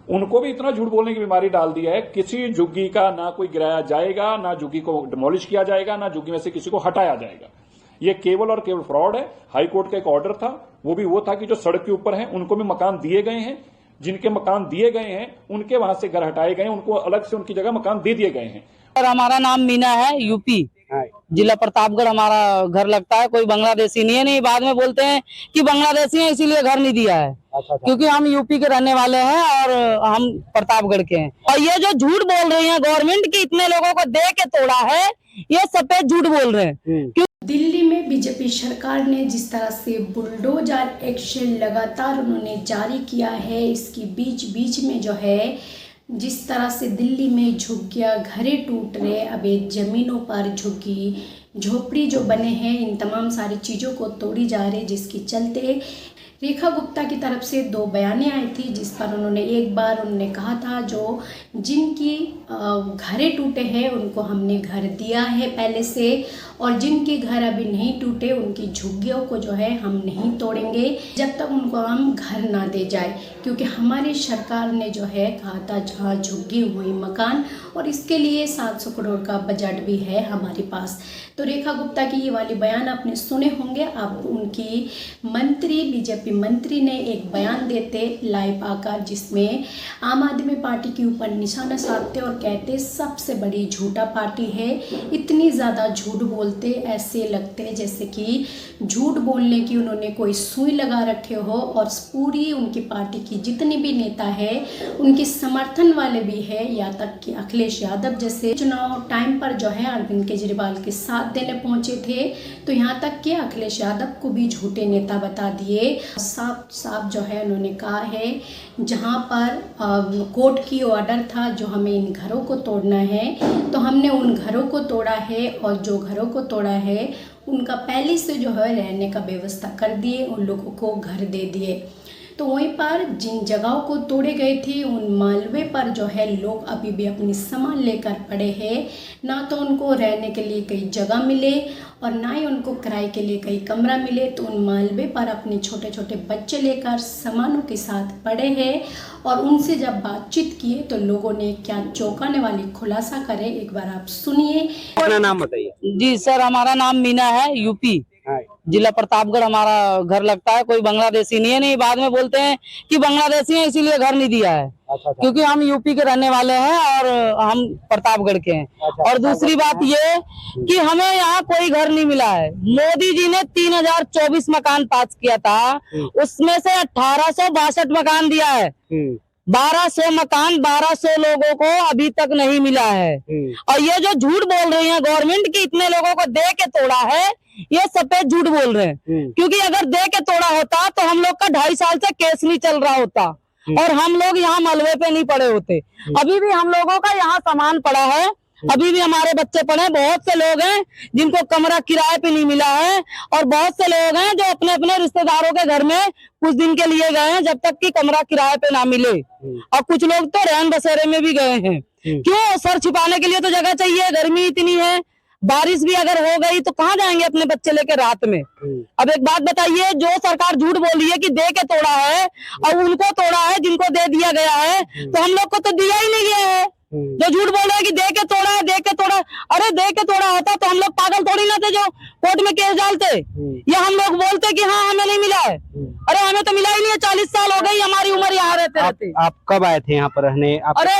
उनको भी इतना झूठ बोलने की बीमारी डाल दी है। किसी झुग्गी का ना कोई गिराया जाएगा, ना झुग्गी को डिमोलिश किया जाएगा, ना झुग्गी में से किसी को हटाया जाएगा। ये केवल और केवल फ्रॉड है। हाई कोर्ट का एक ऑर्डर था, वो भी वो था कि जो सड़क के ऊपर हैं उनको भी मकान दिए गए हैं, जिनके मकान दिए गए हैं उनके वहां से घर हटाए गए हैं, उनको अलग से उनकी जगह मकान दे दिए गए हैं। और हमारा नाम मीना है, यूपी जिला प्रतापगढ़ हमारा घर लगता है। कोई बांग्लादेशी नहीं है। नहीं, बाद में बोलते हैं कि बांग्लादेशी है इसीलिए घर नहीं दिया है। क्योंकि हम यूपी के रहने वाले हैं और हम प्रतापगढ़ के हैं। और ये जो झूठ बोल रही है गवर्नमेंट की इतने लोगों को दे के तोड़ा है, ये सफेद झूठ बोल रहे हैं। दिल्ली में बीजेपी सरकार ने जिस तरह से बुलडोजर एक्शन लगातार उन्होंने जारी किया है, इसकी बीच बीच में जो है जिस तरह से दिल्ली में झुग्गियाँ घरें टूट रहे, अवैध जमीनों पर झुग्गी झोपड़ी जो बने हैं, इन तमाम सारी चीज़ों को तोड़ी जा रही, जिसके चलते रेखा गुप्ता की तरफ से 2 बयानें आई थी, जिस पर उन्होंने एक बार उन्होंने कहा था जो जिनकी घरें टूटे हैं उनको हमने घर दिया है पहले से, और जिनके घर अभी नहीं टूटे उनकी झुग्गियों को जो है हम नहीं तोड़ेंगे जब तक उनको हम घर ना दे जाए। क्योंकि हमारी सरकार ने जो है कहा था जहाँ झुग्गी हुई मकान, और इसके लिए 700 करोड़ का बजट भी है हमारे पास। तो रेखा गुप्ता की ये वाली बयान आपने सुने होंगे। अब उनकी मंत्री, बीजेपी मंत्री ने एक बयान देते लाइव आकर, जिसमें आम आदमी पार्टी के ऊपर निशाना साधते और कहते सबसे बड़ी झूठा पार्टी है। इतनी ज़्यादा झूठ बोलते, ऐसे लगते जैसे कि झूठ बोलने की उन्होंने कोई सुई लगा रखे हो। और पूरी उनकी पार्टी की जितनी भी नेता है, उनके समर्थन वाले भी है, यहाँ तक कि अखिलेश यादव जैसे चुनाव टाइम पर जो है अरविंद केजरीवाल के साथ देने पहुंचे थे, तो यहाँ तक कि अखिलेश यादव को भी झूठे नेता बता दिए। साफ साफ जो है उन्होंने कहा है जहाँ पर कोर्ट की ऑर्डर था जो हमें इन घरों को तोड़ना है, तो हमने उन घरों को तोड़ा है, और जो घरों को तोड़ा है उनका पहले से जो है रहने का व्यवस्था कर दिए, उन लोगों को घर दे दिए। तो वहीं पर जिन जगहों को तोड़े गए थे उन मालवे पर जो है लोग अभी भी अपनी सामान लेकर पड़े हैं। ना तो उनको रहने के लिए कहीं जगह मिले और ना ही उनको किराए के लिए कहीं कमरा मिले, तो उन मालवे पर अपने छोटे छोटे बच्चे लेकर सामानों के साथ पड़े हैं। और उनसे जब बातचीत किए तो लोगों ने क्या चौंकाने वाली खुलासा करे, एक बार आप सुनिए। अपना नाम बताइए। जी सर, हमारा नाम मीना है, यूपी जिला प्रतापगढ़ हमारा घर लगता है। कोई बांग्लादेशी नहीं है। नहीं, बाद में बोलते हैं कि बांग्लादेशी है इसीलिए घर नहीं दिया है। क्योंकि हम यूपी के रहने वाले हैं और हम प्रतापगढ़ के हैं। और दूसरी बात ये कि हमें यहाँ कोई घर नहीं मिला है। मोदी जी ने 3024 मकान पास किया था, उसमें से 1862 मकान दिया है। 1200 मकान 1200 लोगों को अभी तक नहीं मिला है। और ये जो झूठ बोल रही है गवर्नमेंट की इतने लोगों को दे के तोड़ा है, ये सफेद झूठ बोल रहे हैं। क्योंकि अगर दे के तोड़ा होता तो हम लोग का 2.5 साल से केस नहीं चल रहा होता और हम लोग यहाँ मलबे पे नहीं पड़े होते। अभी भी हम लोगों का यहाँ सामान पड़ा है, अभी भी हमारे बच्चे पड़े। बहुत से लोग हैं जिनको कमरा किराए पे नहीं मिला है, और बहुत से लोग हैं जो अपने अपने रिश्तेदारों के घर में कुछ दिन के लिए गए हैं जब तक कि कमरा किराए पे ना मिले। और कुछ लोग तो रहन बसेरे में भी गए हैं। क्यों? सर छिपाने के लिए तो जगह चाहिए, गर्मी इतनी है, बारिश भी अगर हो गई तो कहाँ जाएंगे अपने बच्चे लेके रात में। अब एक बात बताइए, जो सरकार झूठ बोल रही है कि दे के तोड़ा है, और उनको तोड़ा है जिनको दे दिया गया है, तो हम लोग को तो दिया ही नहीं गया है। जो झूठ बोल रहे हैं कि दे के तोड़ा है, दे के तोड़ा, अरे दे के तोड़ा होता तो हम लोग पागल थोड़ी ना थे जो कोर्ट में केस डालते, या हम लोग बोलते कि हाँ हमें नहीं मिला है। अरे हमें तो मिला ही नहीं है, 40 साल हो गई हमारी उम्र यहाँ रहते। आप कब आए थे यहाँ पर रहने? अरे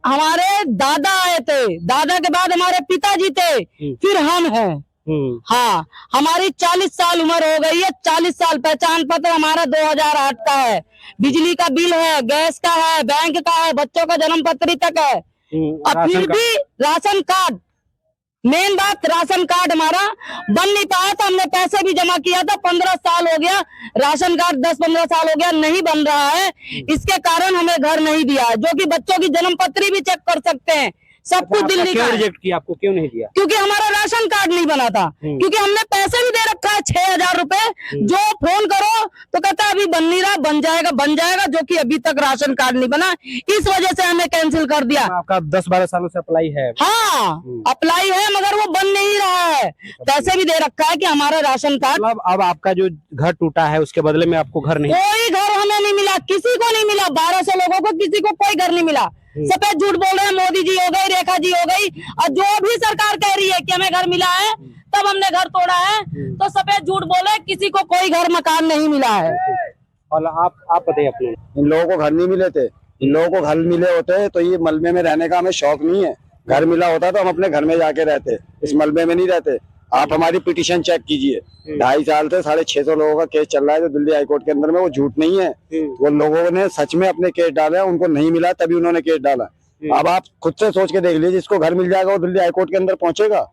हमारे दादा आए थे, दादा के बाद हमारे पिताजी थे, फिर हम हैं। हाँ, हमारी 40 साल उम्र हो गई है। 40 साल। पहचान पत्र हमारा 2008 का है, बिजली का बिल है, गैस का है, बैंक का है, बच्चों का जन्म पत्री तक है। और फिर भी राशन कार्ड, मेन बात राशन कार्ड हमारा बन नहीं पाया था। हमने पैसे भी जमा किया था, 15 साल हो गया, राशन कार्ड 10-15 साल हो गया नहीं बन रहा है। इसके कारण हमें घर नहीं दिया है। जो कि बच्चों की जन्म पत्री भी चेक कर सकते हैं, सब कुछ दिल्ली का क्यों है। रिजेक्ट किया, आपको क्यों नहीं दिया? क्योंकि हमारा राशन कार्ड नहीं बना था, क्योंकि हमने पैसे भी दे रखा है 6,000 रुपए, जो फोन करो तो कहता है अभी बन नहीं रहा, बन जाएगा, जो कि अभी तक राशन कार्ड नहीं बना, इस वजह से हमें कैंसिल कर दिया। आपका 10-12 सालों से अप्लाई है? हाँ अप्लाई है, मगर वो बन नहीं रहा है। पैसे भी दे रखा है कि हमारा राशन कार्ड, मतलब अब आपका जो घर टूटा है उसके बदले में आपको घर नहीं? कोई घर हमें नहीं मिला, किसी को नहीं मिला, 1200 लोगों को किसी को कोई घर नहीं मिला। सफेद झूठ बोल रहे हैं, मोदी जी हो गई, रेखा जी हो गई, और जो भी सरकार कह रही है कि हमें घर मिला है तब हमने घर तोड़ा है, तो सफेद झूठ बोले, किसी को कोई घर मकान नहीं मिला है। और आप बताइए अपने। इन लोगों को घर नहीं मिले थे, इन लोगों को घर मिले होते तो ये मलबे में रहने का हमें शौक नहीं है। घर मिला होता तो हम अपने घर में जाके रहते, इस मलबे में नहीं रहते। आप हमारी पिटीशन चेक कीजिए, 2.5 साल से 650 लोगों का केस चल रहा है जो दिल्ली हाईकोर्ट के अंदर में, वो झूठ नहीं है। वो लोगों ने सच में अपने केस डाले, उनको नहीं मिला तभी उन्होंने केस डाला। अब आप खुद से सोच के देख लीजिए, जिसको घर मिल जाएगा वो दिल्ली हाईकोर्ट के अंदर पहुंचेगा,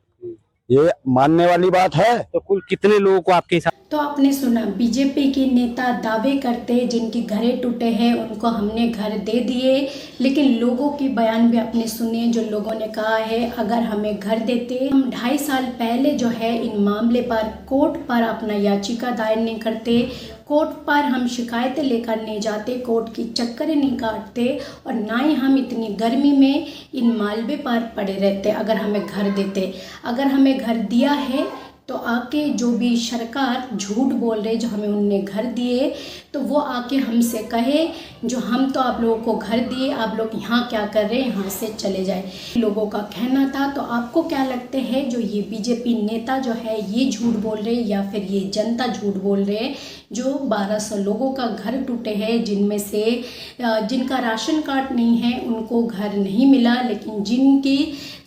ये मानने वाली बात है। तो कुल कितने लोगों को आपके हिसाब? तो आपने सुना, बीजेपी के नेता दावे करते जिनके घरे टूटे हैं उनको हमने घर दे दिए, लेकिन लोगों की बयान भी आपने सुने, जो लोगों ने कहा है अगर हमें घर देते, हम 2.5 साल पहले जो है इन मामले पर कोर्ट पर अपना याचिका दायर नहीं करते, कोर्ट पर हम शिकायतें लेकर नहीं जाते, कोर्ट की चक्करें नहीं काटते, और ना ही हम इतनी गर्मी में इन मालबे पर पड़े रहते। अगर हमें घर देते, अगर हमें घर दिया है तो आके जो भी सरकार झूठ बोल रहे, जो हमें उनने घर दिए, तो वो आके हमसे कहे जो हम तो आप लोगों को घर दिए, आप लोग यहाँ क्या कर रहे हैं, यहाँ से चले जाए। लोगों का कहना था। तो आपको क्या लगते हैं जो ये बीजेपी नेता जो है ये झूठ बोल रहे हैं या फिर ये जनता झूठ बोल रहे हैं? जो 1200 लोगों का घर टूटे हैं, जिनमें से जिनका राशन कार्ड नहीं है उनको घर नहीं मिला, लेकिन जिनकी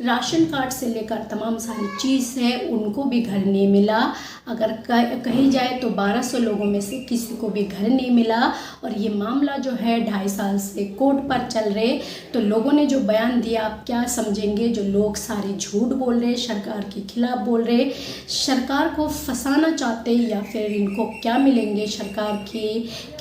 राशन कार्ड से लेकर तमाम सारी चीज़ है उनको भी घर नहीं मिला। अगर कही जाए तो 1200 लोगों में से किसी को भी घर नहीं मिला, और ये मामला जो है 2.5 साल से कोर्ट पर चल रहे। तो लोगों ने जो बयान दिया, आप क्या समझेंगे? जो लोग सारे झूठ बोल रहे, सरकार के खिलाफ बोल रहे, सरकार को फंसाना चाहते, या फिर इनको क्या मिलेंगे सरकार के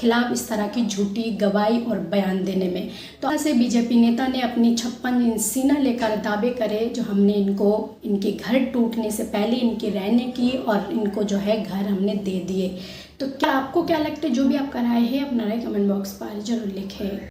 खिलाफ इस तरह की झूठी गवाही और बयान देने में? तो ऐसे बीजेपी नेता ने अपनी 56 इंच सीना लेकर दावे करे जो हमने इनको इनके घर टूटने से पहले इनके रहने की और इनको जो है घर हमने दे दिए। तो क्या आपको क्या लगता है? जो भी आपका राय है अपना राय कमेंट बॉक्स पर जरूर लिखें।